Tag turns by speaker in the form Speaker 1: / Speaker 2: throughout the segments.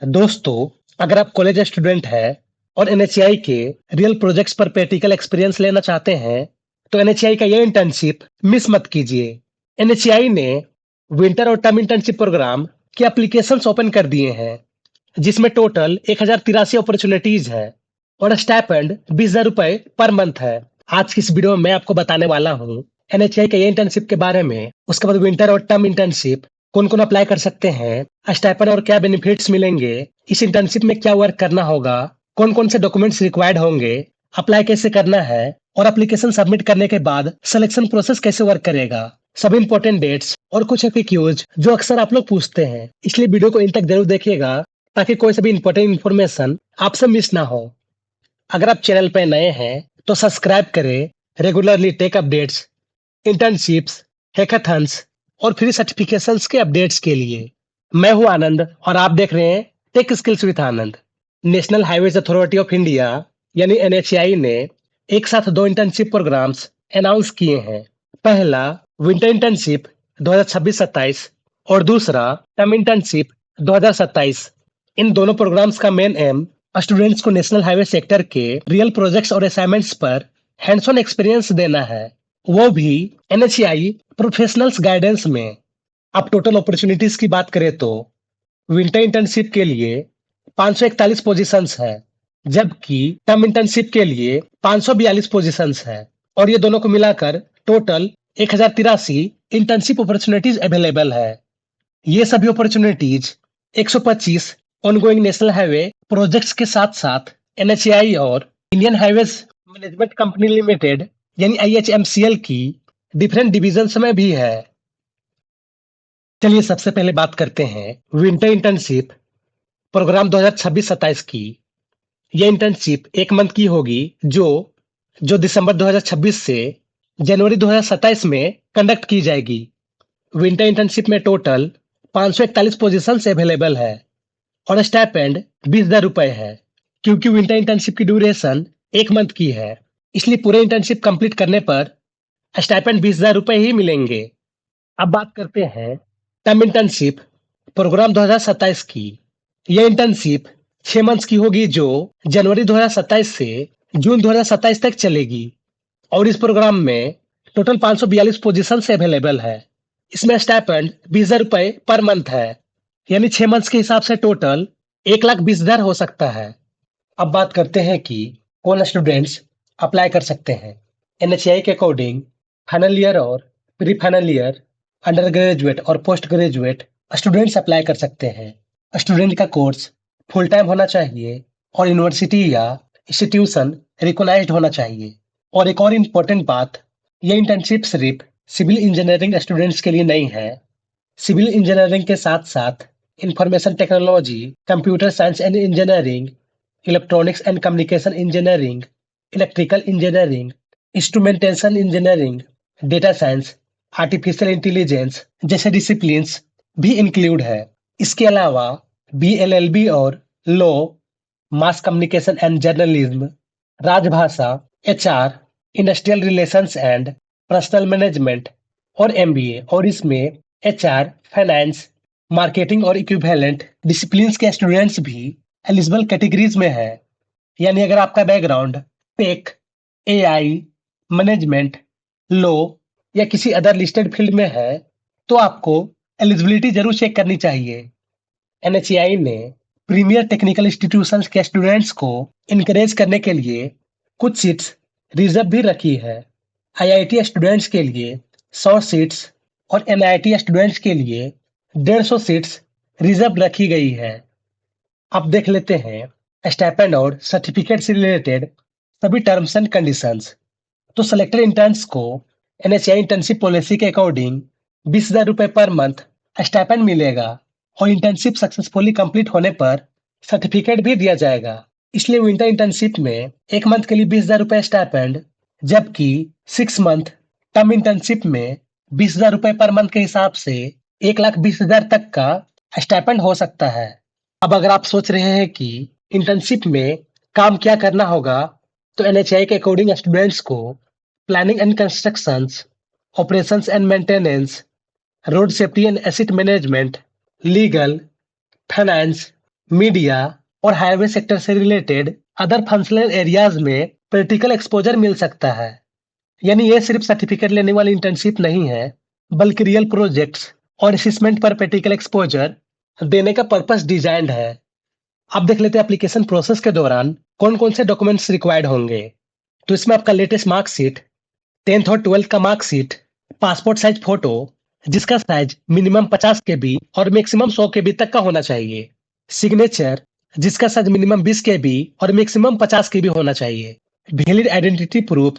Speaker 1: दोस्तों, अगर आप कॉलेज स्टूडेंट हैं और एनएचआई के रियल प्रोजेक्ट्स पर प्रैक्टिकल एक्सपीरियंस लेना चाहते हैं, तो एनएचआई का ये इंटर्नशिप मिस मत कीजिए। एनएचआई ने विंटर और टर्म इंटर्नशिप प्रोग्राम के एप्लीकेशंस ओपन कर दिए हैं, जिसमें टोटल 1083 अपॉर्चुनिटीज है और स्टाइपेंड 20,000 रुपए पर मंथ है। आज की इस वीडियो में मैं आपको बताने वाला हूँ एनएचआई के ये इंटर्नशिप के बारे में, उसके बाद विंटर और टर्म इंटर्नशिप कौन कौन अप्लाई कर सकते हैं, स्टाइपेंड और क्या बेनिफिट्स मिलेंगे, इस इंटर्नशिप में क्या वर्क करना होगा, कौन कौन से डॉक्यूमेंट्स रिक्वायर्ड होंगे, अप्लाई कैसे करना है और एप्लीकेशन सबमिट करने के बाद सिलेक्शन प्रोसेस कैसे वर्क करेगा। सभी इंपॉर्टेंट डेट्स और कुछ एफएक्यूज जो अक्सर आप लोग पूछते हैं, इसलिए वीडियो को इन तक जरूर देखिएगा ताकि कोई सा भी इंपॉर्टेंट इन्फॉर्मेशन आपसे मिस ना हो। अगर आप चैनल पर नए हैं तो सब्सक्राइब करें रेगुलरली टेक अपडेट्स, इंटर्नशिप्स, हैकाथन्स और फ्री सर्टिफिकेशंस के अपडेट्स के लिए। मैं हूं आनंद और आप देख रहे हैं tech skills with Anand. National highways authority of India यानी एनएचएआई ने एक साथ दो इंटर्नशिप प्रोग्राम्स अनाउंस किए हैं। पहला विंटर इंटर्नशिप 2026-27 और दूसरा टर्म इंटर्नशिप 2027। इन दोनों प्रोग्राम्स का मेन एम स्टूडेंट्स को नेशनल हाईवे सेक्टर के रियल प्रोजेक्ट्स और असाइनमेंट्स पर हैंड्स ऑन एक्सपीरियंस देना है, वो भी एनएचआई प्रोफेशनल्स गाइडेंस में। अब टोटल अपॉर्चुनिटीज की बात करें तो विंटर इंटर्नशिप के लिए 541 पोजीशंस है, जबकि टर्म इंटर्नशिप के लिए 542 पोजीशंस है और ये दोनों को मिलाकर टोटल 1083 इंटर्नशिप अपॉर्चुनिटीज अवेलेबल है। ये सभी opportunities 125 ongoing national highway projects के साथ साथ एनएचएआई और Indian highways management company limited यानी आईएचएमसीएल की डिफरेंट डिविजन्स में भी है। चलिए सबसे पहले बात करते हैं विंटर इंटर्नशिप प्रोग्राम 2026-27 की। यह इंटर्नशिप एक मंथ की होगी जो दिसंबर 2026 से जनवरी 2027 में कंडक्ट की जाएगी। विंटर इंटर्नशिप में टोटल 541 पोजीशंस अवेलेबल है और स्टाइपेंड 20,000 रुपए है। क्योंकि विंटर इंटर्नशिप की ड्यूरेशन एक मंथ की है, इसलिए पूरे इंटर्नशिप कंप्लीट करने पर स्टाइपेंड 20,000 रुपए ही मिलेंगे। अब बात करते हैं टर्म इंटर्नशिप प्रोग्राम 2027 की। यह इंटर्नशिप 6 मंथ्स की होगी जो जनवरी 2027 से जून 2027 तक चलेगी और इस प्रोग्राम में टोटल 542 पोजीशन अवेलेबल है। इसमें स्टाइपेंड 20,000 रुपए पर मंथ है, यानी 6 मंथ्स के हिसाब से टोटल 1,20,000 हो सकता है। अब बात करते हैं कि कौन स्टूडेंट्स अप्लाई कर सकते हैं। एनएचआई के अकॉर्डिंग फाइनल ईयर और pre final year, under graduate और पोस्ट ग्रेजुएट स्टूडेंट्स अप्लाई कर सकते हैं। स्टूडेंट का कोर्स फुल टाइम होना चाहिए और यूनिवर्सिटी या इंस्टीट्यूशन रिकॉग्नाइज्ड होना चाहिए। और एक और इम्पोर्टेंट बात, ये इंटर्नशिप सिर्फ सिविल इंजीनियरिंग स्टूडेंट्स के लिए नहीं है। सिविल इंजीनियरिंग के साथ साथ information technology, computer science and engineering, electronics and communication engineering, electrical engineering, instrumentation engineering, data science, artificial intelligence जैसे डिसिप्लिन्स भी इंक्लूड है। इसके अलावा बीएलएलबी और law, mass communication and journalism, राजभाषा, HR, industrial relations and personnel management और MBA, और इसमें एचआर, फाइनेंस, मार्केटिंग और इक्विवेलेंट डिसिप्लिन्स के स्टूडेंट्स भी एलिजिबल कैटेगरीज में है। यानी अगर आपका background tech, AI, management, law या किसी अदर लिस्टेड फील्ड में है तो आपको एलिजिबिलिटी जरूर चेक करनी चाहिए। एनएचएआई ने प्रीमियर टेक्निकल इंस्टीट्यूशंस के स्टूडेंट्स को इनकरेज करने के लिए कुछ सीट्स रिजर्व भी रखी है। आईआईटी स्टूडेंट्स के लिए 100 सीट्स और एनआईटी स्टूडेंट्स के लिए 150 सीट्स रिजर्व रखी गई है। अब देख लेते हैं स्टाइपेंड और सर्टिफिकेट से रिलेटेड सभी टर्म्स एंड कंडीशंस। तो सिलेक्टेड इंटर्न्स को एनएचआई इंटर्नशिप पॉलिसी के अकॉर्डिंग 20,000 रुपए पर मंथ स्टाइपेंड मिलेगा और इंटर्नशिप सक्सेसफुली कंप्लीट होने पर सर्टिफिकेट भी दिया जाएगा। इसलिए विंटर इंटर्नशिप में एक मंथ के लिए 20,000 रुपए स्टाइपेंड, जबकि 6 मंथ टर्म इंटर्नशिप में 20,000 रुपए पर मंथ के हिसाब से 1,20,000 तक का स्टाइपेंड हो सकता है। अब अगर आप सोच रहे हैं कि इंटर्नशिप में काम क्या करना होगा, तो एनएचआई के अकॉर्डिंग स्टूडेंट्स को planning and constructions, operations and maintenance, road safety and asset management, legal, finance, media और हाईवे सेक्टर से रिलेटेड अदर फंक्शनल एरियाज में प्रैक्टिकल एक्सपोजर मिल सकता है। यानी ये सिर्फ सर्टिफिकेट लेने वाली इंटर्नशिप नहीं है, बल्कि रियल प्रोजेक्ट्स और असेसमेंट पर प्रैक्टिकल एक्सपोजर देने का पर्पस डिजाइंड है। अब देख लेते हैं एप्लीकेशन प्रोसेस के दौरान कौन कौन से डॉक्यूमेंट्स रिक्वायर्ड होंगे। तो इसमें आपका लेटेस्ट मार्कशीट, 10th और 12th का मार्कशीट, पासपोर्ट साइज फोटो जिसका साइज मिनिमम 50 केबी और मैक्सिमम 100 केबी तक का होना चाहिए, सिग्नेचर जिसका साइज मिनिमम 20 केबी और मैक्सिमम 50 केबी होना चाहिए, वैलिड आइडेंटिटी प्रूफ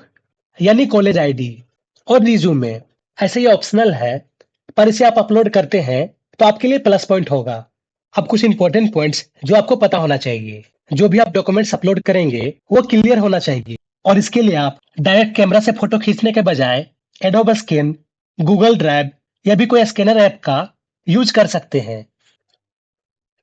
Speaker 1: यानी कॉलेज आईडी, और रिज्यूमे। ऐसे ये ऑप्शनल है, पर इसे आप अपलोड करते हैं तो आपके लिए प्लस पॉइंट होगा। अब कुछ इंपॉर्टेंट पॉइंट्स जो आपको पता होना चाहिए। जो भी आप डॉक्यूमेंट्स अपलोड करेंगे वो क्लियर होना चाहिए, और इसके लिए आप डायरेक्ट कैमरा से फोटो खींचने के बजाय एडोब स्कैन, गूगल ड्राइव या भी कोई स्कैनर ऐप का यूज कर सकते हैं।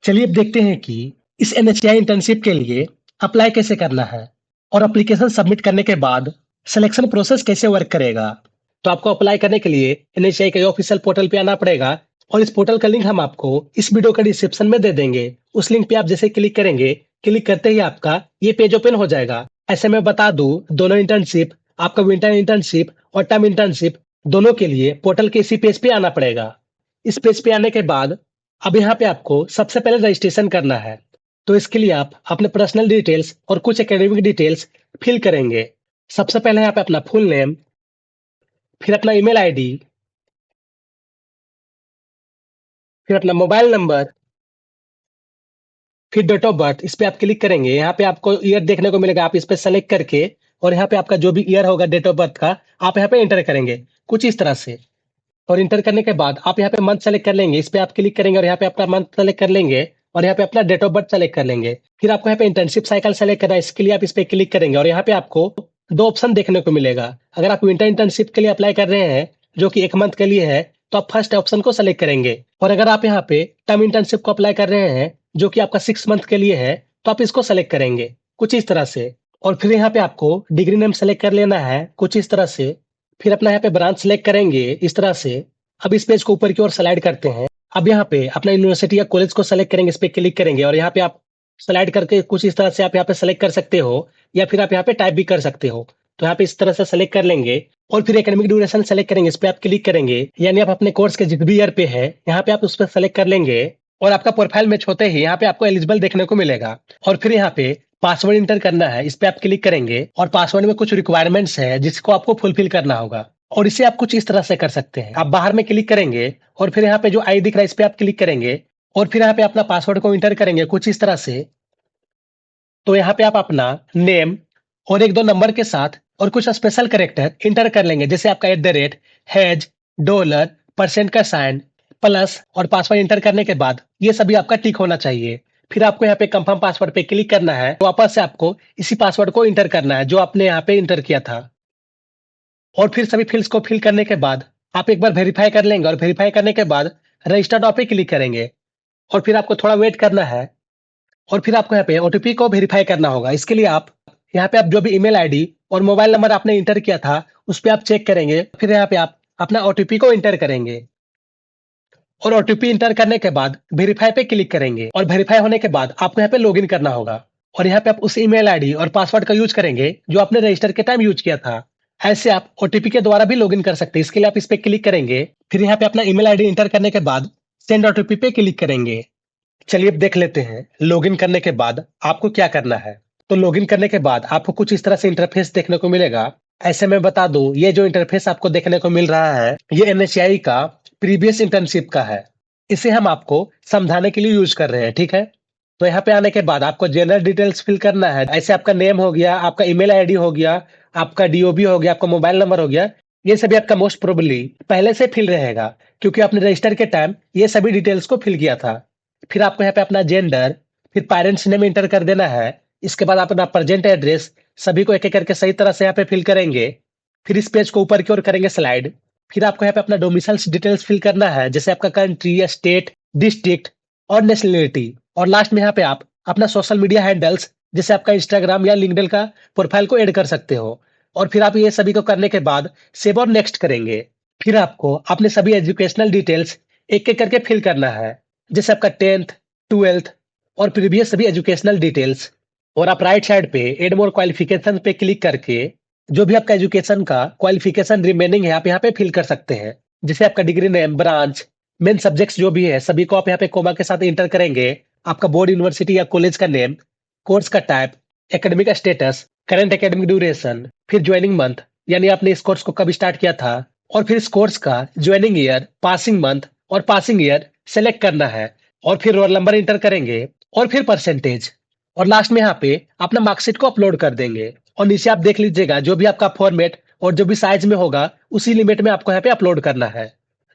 Speaker 1: चलिए अब देखते हैं कि इस एनएचआई इंटर्नशिप के लिए अप्लाई कैसे करना है और एप्लीकेशन सबमिट करने के बाद सिलेक्शन प्रोसेस कैसे वर्क करेगा। तो आपको अप्लाई करने के लिए एनएचआई के ऑफिशियल पोर्टल पे आना पड़ेगा, और इस पोर्टल का लिंक हम आपको इस वीडियो के डिस्क्रिप्शन में दे देंगे। उस लिंक पे आप जैसे क्लिक करेंगे, क्लिक करते ही आपका ये पेज ओपन हो जाएगा। ऐसे में बता दूं, दोनों इंटर्नशिप, आपका विंटर इंटर्नशिप और टर्म इंटर्नशिप, दोनों के लिए पोर्टल के इसी पेज पे आना पड़ेगा। इस पेज पे आने के बाद अब यहाँ पे आपको सबसे पहले रजिस्ट्रेशन करना है। तो इसके लिए आप अपने पर्सनल डिटेल्स और कुछ एकेडमिक डिटेल्स फिल करेंगे। सबसे पहले यहाँ पे अपना फुल नेम, फिर अपना ईमेल आईडी, फिर अपना मोबाइल नंबर, फिर डेट ऑफ बर्थ। इस पे आप क्लिक करेंगे, यहाँ पे आपको ईयर देखने को मिलेगा, आप इस पे सेलेक्ट करके और यहाँ पे आपका जो भी ईयर होगा डेट ऑफ बर्थ का, आप यहाँ पे एंटर करेंगे कुछ इस तरह से। और इंटर करने के बाद आप यहाँ पे मंथ सेलेक्ट कर लेंगे, इस पे आप क्लिक करेंगे और यहाँ पे अपना मंथ सेलेक्ट कर लेंगे और यहाँ पे अपना डेट ऑफ बर्थ सेलेक्ट कर लेंगे। फिर आपको यहाँ पे इंटर्नशिप साइकिल सेलेक्ट करना है, इसके लिए आप इस पे क्लिक करेंगे और यहाँ पे आपको दो ऑप्शन देखने को मिलेगा। अगर आप विंटर इंटर्नशिप के लिए अप्लाई कर रहे हैं जो कि 1 मंथ के लिए है, तो आप फर्स्ट ऑप्शन को सेलेक्ट करेंगे, और अगर आप यहाँ पे टर्म इंटर्नशिप को अप्लाई कर रहे हैं जो कि आपका 6 मंथ के लिए है, तो आप इसको सेलेक्ट करेंगे कुछ इस तरह से। और फिर यहाँ पे आपको डिग्री नेम सेलेक्ट कर लेना है कुछ इस तरह से। फिर अपना यहाँ पे ब्रांच सेलेक्ट करेंगे इस तरह से। अब इस पेज को ऊपर की ओर स्लाइड करते हैं। अब यहाँ पे अपना यूनिवर्सिटी या कॉलेज को सेलेक्ट करेंगे, इस पे क्लिक करेंगे और यहाँ पे आप स्लाइड करके कुछ इस तरह से आप यहाँ पे सेलेक्ट कर सकते हो, या फिर आप यहाँ पे टाइप भी कर सकते हो। तो यहाँ पे इस तरह से सेलेक्ट कर लेंगे और फिर एकेडमिक ड्यूरेशन सेलेक्ट करेंगे, इस पे आप क्लिक करेंगे, यानी आप अपने कोर्स के जिस भी ईयर पे है यहाँ पे आप उस पर सेलेक्ट कर लेंगे, और आपका प्रोफाइल मैच होते ही यहाँ पे आपको एलिजिबल देखने को मिलेगा। और फिर यहाँ पे पासवर्ड इंटर करना है, इस पे आप क्लिक करेंगे और पासवर्ड में कुछ रिक्वायरमेंट्स है जिसको आपको फुलफिल करना होगा, और इसे आप कुछ इस तरह से कर सकते हैं। आप बाहर में क्लिक करेंगे और फिर यहाँ पे जो आई दिख रहा है इस पे आप क्लिक करेंगे और फिर यहाँ पे अपना पासवर्ड को इंटर करेंगे कुछ इस तरह से। तो यहाँ पे आप अपना नेम और 1-2 नंबर के साथ और कुछ स्पेशल कैरेक्टर इंटर कर लेंगे, जैसे आपका @ हैज, डॉलर, परसेंट का साइन, प्लस, और पासवर्ड इंटर करने के बाद ये सभी आपका टिक होना चाहिए। फिर आपको यहाँ पे कंफर्म पासवर्ड पे क्लिक करना है, वापस से आपको इसी पासवर्ड को इंटर करना है जो आपने यहाँ पे इंटर किया था। और फिर सभी फील्ड्स को फिल करने के बाद आप एक बार वेरीफाई कर लेंगे, और वेरीफाई करने के बाद रजिस्टर नाउ पे क्लिक करेंगे और फिर आपको थोड़ा वेट करना है, और फिर आपको यहाँ पे ओटीपी को वेरीफाई करना होगा। इसके लिए आप यहाँ पे आप जो भी ईमेल आईडी और मोबाइल नंबर आपने इंटर किया था उस पे आप चेक करेंगे, फिर यहाँ पे आप अपना ओटीपी को इंटर करेंगे और ओटीपी इंटर करने के बाद वेरीफाई पे क्लिक करेंगे, और वेरीफाई होने के बाद आपको यहाँ पे लॉगिन करना होगा, और यहाँ पे आप उस ईमेल आईडी और पासवर्ड का यूज करेंगे जो आपने रजिस्टर के टाइम यूज किया था। ऐसे आप ओटीपी के द्वारा भी लॉगिन कर सकते हैं। इसके लिए आप इस पे क्लिक करेंगे, फिर यहाँ पे अपना ईमेल आईडी इंटर करने के बाद सेंड ओटीपी पे क्लिक करेंगे। चलिए अब देख लेते हैं लॉगिन करने के बाद आपको क्या करना है। तो लॉगिन करने के बाद आपको कुछ इस तरह से इंटरफेस देखने को मिलेगा। ऐसे में बता दूं, ये जो इंटरफेस आपको देखने को मिल रहा है ये एनएचआई का प्रीवियस इंटर्नशिप का है। इसे हम आपको समझाने के लिए यूज कर रहे हैं, ठीक है। तो यहाँ पे आने के बाद आपको जनरल डिटेल्स फिल करना है। ऐसे आपका नेम हो गया, आपका ईमेल आईडी हो गया, आपका डीओबी हो गया, आपका मोबाइल नंबर हो गया। ये सभी आपका मोस्ट प्रोबेबली पहले से फिल रहेगा, क्योंकि आपने रजिस्टर के टाइम ये सभी डिटेल्स को फिल किया था। फिर आपको यहाँ पे अपना जेंडर, फिर पेरेंट्स नेम इंटर कर देना है। इसके बाद अपना प्रेजेंट एड्रेस सभी को एक एक करके सही तरह से यहाँ पे फिल करेंगे। फिर इस पेज को ऊपर की ओर करेंगे स्लाइड। फिर आपको यहाँ पे अपना डोमिसाइल डिटेल्स फिल करना है, जैसे आपका कंट्री या स्टेट, डिस्ट्रिक्ट और नेशनलिटी। और लास्ट में यहाँ पे आप अपना सोशल मीडिया हैंडल्स, जैसे आपका इंस्टाग्राम या लिंक्डइन का प्रोफाइल को ऐड कर सकते हो। और फिर आप ये सभी को करने के बाद सेव और नेक्स्ट करेंगे। फिर आपको अपने सभी एजुकेशनल डिटेल्स एक एक करके फिल करना है, जैसे आपका 10th, 12th, और प्रीवियस सभी एजुकेशनल डिटेल्स। और आप राइट साइड पे एड मोर क्वालिफिकेशन पे क्लिक करके जो भी आपका एजुकेशन का क्वालिफिकेशन रिमेनिंग है आप यहाँ पे फिल कर सकते हैं। जैसे आपका degree name, branch, main subjects जो भी है सभी को आप यहाँ पे कोमा के साथ इंटर करेंगे। आपका बोर्ड, यूनिवर्सिटी या कॉलेज का नेम, कोर्स का type, academic status, current academic duration, फिर ज्वाइनिंग मंथ यानी आपने इस कोर्स को कब स्टार्ट किया था, और फिर इस कोर्स का ज्वाइनिंग ईयर, पासिंग मंथ और पासिंग ईयर सेलेक्ट करना है। और फिर रोल नंबर इंटर करेंगे और फिर परसेंटेज। और लास्ट में यहाँ पे अपना मार्कशीट को अपलोड कर देंगे। और नीचे आप देख लीजिएगा जो भी आपका फॉर्मेट और जो भी साइज में होगा उसी लिमिट में आपको यहाँ पे अपलोड करना है।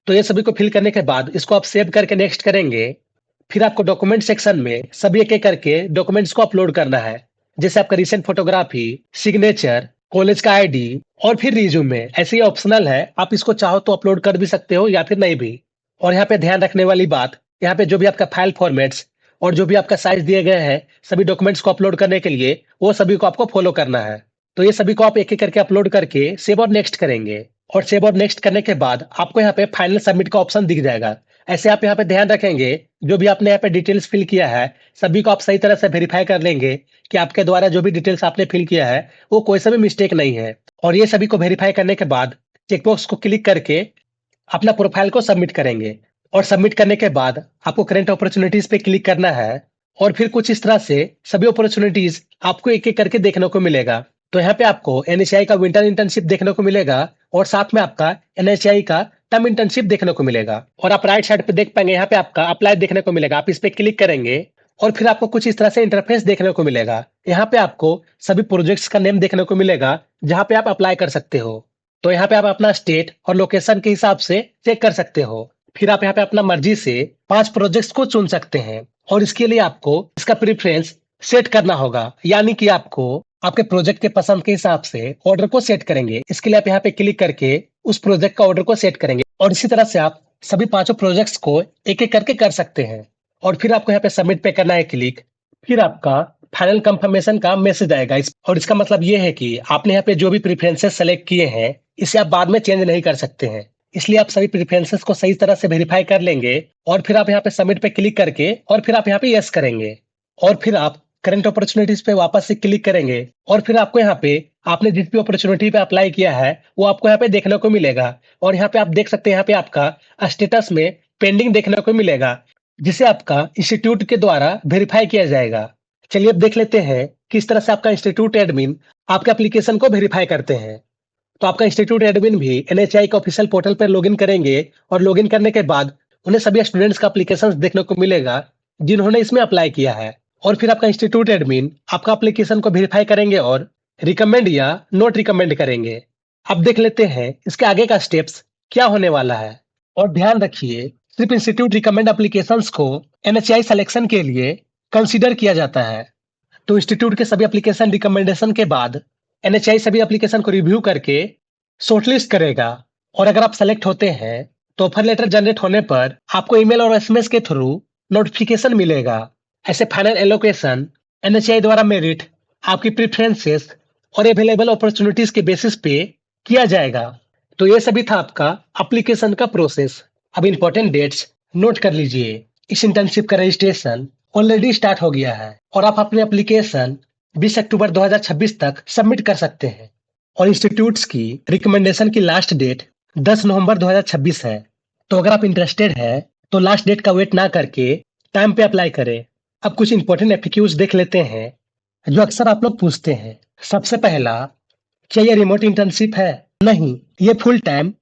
Speaker 1: तो ये सभी को फिल करने के बाद इसको आप सेव करके नेक्स्ट करेंगे। फिर आपको डॉक्यूमेंट सेक्शन में सभी एक एक करके डॉक्यूमेंट्स को अपलोड करना है। जैसे आपका रिसेंट फोटोग्राफी, सिग्नेचर, कॉलेज का आईडी और फिर रिज्यूमे। ऐसे ही ऑप्शनल है, आप इसको चाहो तो अपलोड कर भी सकते हो या फिर नहीं भी। और यहाँ पे ध्यान रखने वाली बात, यहाँ पे जो भी आपका फाइल फॉर्मेट्स और जो भी आपका साइज दिए गए हैं सभी डॉक्यूमेंट्स को अपलोड करने के लिए वो सभी को आपको फॉलो करना है। तो ये सभी को आप एक एक करके अपलोड करके सेव और नेक्स्ट करेंगे। और सेव और नेक्स्ट करने के बाद आपको यहाँ पे फाइनल सबमिट का ऑप्शन दिख जाएगा। ऐसे आप यहाँ पे ध्यान रखेंगे जो भी आपने यहाँ पे डिटेल्स फिल किया है सभी को आप सही तरह से वेरीफाई कर लेंगे कि आपके द्वारा जो भी डिटेल्स आपने फिल किया है वो कोई सा भी मिस्टेक नहीं है। और ये सभी को वेरीफाई करने के बाद चेकबॉक्स को क्लिक करके अपना प्रोफाइल को सबमिट करेंगे। और सबमिट करने के बाद आपको करंट अपॉर्चुनिटीज पे क्लिक करना है। और फिर कुछ इस तरह से सभी अपॉर्चुनिटीज आपको एक एक करके देखने को मिलेगा। तो यहाँ पे आपको एनएचआई का विंटर इंटर्नशिप देखने को मिलेगा और साथ में आपका एनएचआई का टर्म इंटर्नशिप देखने को मिलेगा। और आप राइट साइड पे देख पाएंगे यहाँ पे आपका अप्लाई देखने को मिलेगा। आप इस पे क्लिक करेंगे और फिर आपको कुछ इस तरह से इंटरफेस देखने को मिलेगा। यहाँ पे आपको सभी प्रोजेक्ट्स का नेम देखने को मिलेगा जहाँ पे आप अप्लाई कर सकते हो। तो यहाँ पे आप अपना स्टेट और लोकेशन के हिसाब से चेक कर सकते हो। फिर आप यहाँ पे अपना मर्जी से 5 प्रोजेक्ट्स को चुन सकते हैं। और इसके लिए आपको इसका प्रेफरेंस सेट करना होगा, यानी कि आपको आपके प्रोजेक्ट के पसंद के हिसाब से ऑर्डर को सेट करेंगे। इसके लिए आप यहाँ पे क्लिक करके उस प्रोजेक्ट का ऑर्डर को सेट करेंगे। और इसी तरह से आप सभी 5 प्रोजेक्ट्स को एक एक करके कर सकते हैं। और फिर आपको यहाँ पे सबमिट पे करना है क्लिक। फिर आपका फाइनल कंफर्मेशन का मैसेज आएगा। और इसका मतलब ये है कि आपने यहाँ पे जो भी प्रेफरेंसेस सेलेक्ट किए हैं इसे आप बाद में चेंज नहीं कर सकते हैं। इसलिए आप सभी प्रेफरेंसेस को सही तरह से वेरीफाई कर लेंगे। और फिर आप यहाँ पे सबमिट पे क्लिक करके और फिर आप यहाँ पे यस करेंगे। और फिर आप करंट अपॉर्चुनिटीज पे वापस से क्लिक करेंगे। और फिर आपको यहाँ पे आपने जिस भी अपॉर्चुनिटी पे अप्लाई किया है वो आपको यहाँ पे देखने को मिलेगा। और यहाँ पे आप देख सकते हैं यहाँ पे आपका स्टेटस में पेंडिंग देखने को मिलेगा, जिसे आपका इंस्टीट्यूट के द्वारा वेरीफाई किया जाएगा। चलिए अब देख लेते हैं किस तरह से आपका इंस्टीट्यूट एडमिन आपके एप्लीकेशन को वेरीफाई करते हैं। तो आपका इंस्टीट्यूट एडमिन भी एनएचआई के ऑफिशियल पोर्टल पर लॉगिन करेंगे। और लॉगिन करने के बाद उन्हें सभी स्टूडेंट्स का एप्लीकेशन देखने को मिलेगा जिन्होंने इसमें अप्लाई किया है। और फिर आपका इंस्टीट्यूट एडमिन आपका एप्लीकेशन को वेरीफाई करेंगे और रिकमेंड या नोट रिकमेंड करेंगे। अब देख लेते हैं इसके आगे का स्टेप्स क्या होने वाला है। और ध्यान रखिए, सिर्फ इंस्टीट्यूट रिकमेंड एप्लीकेशंस को एनएचआई सिलेक्शन के लिए कंसीडर किया जाता है। तो इंस्टीट्यूट के सभी एप्लीकेशन रिकमेंडेशन के बाद एनएचआई सभी एप्लीकेशन को रिव्यू करके शॉर्टलिस्ट करेगा। और अगर आप सेलेक्ट होते हैं तो ऑफर लेटर जनरेट होने पर आपको ईमेल और एसएमएस के थ्रू नोटिफिकेशन मिलेगा। ऐसे फाइनल एलोकेशन एनएचआई द्वारा मेरिट, आपकी प्रेफरेंसेस और अवेलेबल अपॉर्चुनिटीज के बेसिस पे किया जाएगा। तो ये सभी था आपका एप्लीकेशन का प्रोसेस। अब इंपॉर्टेंट डेट्स नोट कर लीजिए। इस इंटर्नशिप का रजिस्ट्रेशन ऑलरेडी स्टार्ट हो गया है और आप अपने एप्लीकेशन 20 अक्टूबर 2026 तक सबमिट कर सकते हैं। और इंस्टीट्यूट्स की रिकमेंडेशन की लास्ट डेट 10 नवंबर 2026 है। तो अगर आप इंटरेस्टेड है तो लास्ट डेट का वेट ना करके टाइम पे अप्लाई करें। अब कुछ इंपॉर्टेंट एफएक्यूज देख लेते हैं जो अक्सर आप लोग पूछते हैं। सबसे पहला, क्या ये रिमोट इंटर्नशिप है? नहीं, ये full time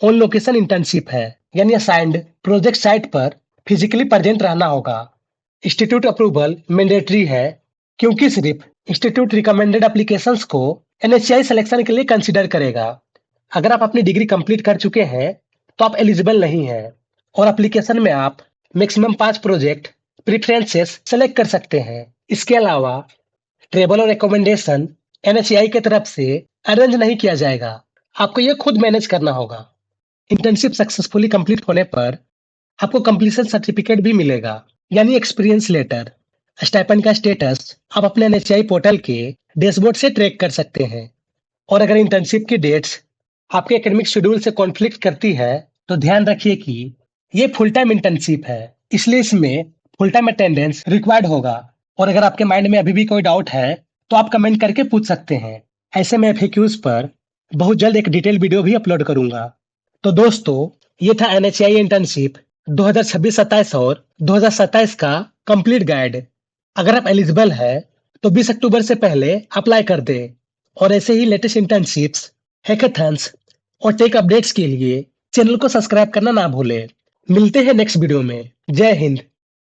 Speaker 1: on location internship है, यानी असाइंड प्रोजेक्ट साइट पर फिजिकली प्रेजेंट रहना होगा। इंस्टीट्यूट अप्रूवल मैंडेटरी है क्योंकि सिर्फ इंस्टीट्यूट रिकमेंडेड एप्लीकेशंस को एनएचआई सिलेक्शन के लिए कंसीडर करेगा। अगर आप अपनी डिग्री कंप्लीट कर चुके हैं तो आप एलिजिबल नहीं है। और एप्लीकेशन में आप मैक्सिमम 5 प्रोजेक्ट प्रेफरेंसेस सेलेक्ट कर सकते हैं। इसके अलावा ट्रेवल और रिकमेंडेशन एनएचआई की तरफ से अरेंज नहीं किया जाएगा, आपको ये खुद मैनेज करना होगा। इंटर्नशिप सक्सेसफुली कंप्लीट होने पर आपको कंप्लीशन सर्टिफिकेट भी मिलेगा, यानी एक्सपीरियंस लेटर। स्टाइपेंड का स्टेटस आप अपने एनएचआई पोर्टल के डैशबोर्ड से ट्रैक कर सकते हैं। और अगर इंटर्नशिप की डेट्स आपके एकेडमिक शेड्यूल से कॉन्फ्लिक्ट करती है तो ध्यान रखिए कि ये फुल टाइम इंटर्नशिप है, इसलिए इसमें फुल टाइम अटेंडेंस रिक्वायर्ड होगा। और अगर आपके माइंड में अभी भी कोई डाउट है तो आप कमेंट करके पूछ सकते हैं। ऐसे में FAQs पर बहुत जल्द एक डिटेल वीडियो भी अपलोड करूंगा। तो दोस्तों, ये था NHAI इंटर्नशिप 2026-27 और 2027 का कंप्लीट गाइड। अगर आप एलिजिबल है तो 20 अक्टूबर से पहले अप्लाई कर दे। और ऐसे ही लेटेस्ट इंटर्नशिप्स, हैकाथॉन्स और टेक अपडेट्स के लिए चैनल को सब्सक्राइब करना ना भूले। मिलते हैं नेक्स्ट वीडियो में। जय हिंद।